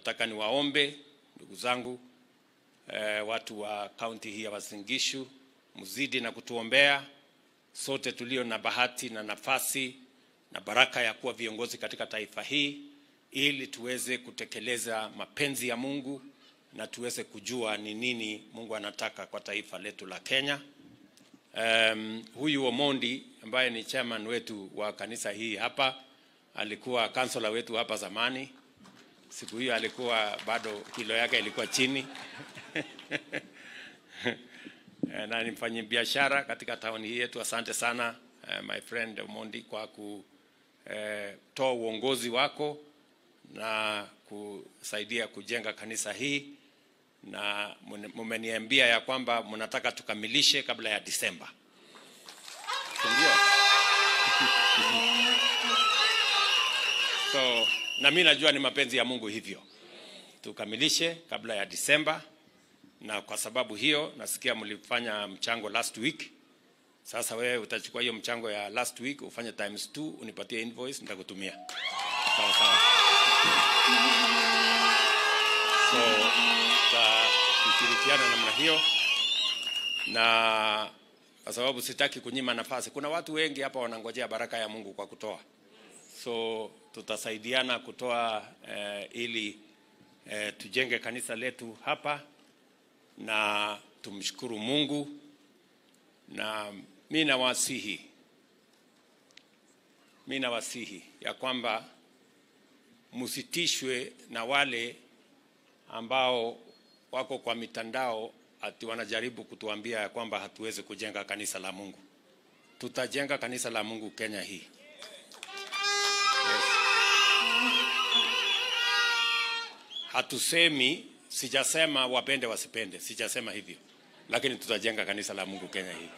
nataka niwaombe ndugu zangu, watu wa kaunti hii ya Uasin Gishu, mzidi na kutuombea sote tulio na bahati na nafasi na baraka ya kuwa viongozi katika taifa hii, ili tuweze kutekeleza mapenzi ya Mungu na tuweze kujua ni nini Mungu anataka kwa taifa letu la Kenya. Huyu Omondi ambaye ni chairman wetu wa kanisa hii hapa, alikuwa kansela wetu hapa zamani. Siku hiyo alikuwa bado kilo yake ilikuwa chini. Na ni mfanyabiashara katika tauni hii yetu. Asante sana my friend Omondi kwa kutoa uongozi wako na kusaidia kujenga kanisa hii, na mmeniambia ya kwamba mnataka tukamilishe kabla ya Disemba. Ndio. So, na mimi najua ni mapenzi ya Mungu hivyo tukamilishe kabla ya Disemba, na kwa sababu hiyo nasikia mlifanya mchango last week. Sasa wewe utachukua hiyo mchango ya last week ufanye ×2, unipatie invoice, nitakutumia. Sawa sawa. So tutashirikiana namna hiyo, na kwa sababu sitaki kunyima nafasi. Kuna watu wengi hapa wanangojea baraka ya Mungu kwa kutoa. So tutasaidiana kutoa ili tujenge kanisa letu hapa na tumshukuru Mungu. Na mimi nawasihi ya kwamba msitishwe na wale ambao wako kwa mitandao ati wanajaribu kutuambia ya kwamba hatuwezi kujenga kanisa la Mungu. Tutajenga kanisa la Mungu Kenya hii. Yes. Hatusemi, sijasema wapende wasipende, sijasema hivyo. Lakini tutajenga kanisa la Mungu Kenya hii.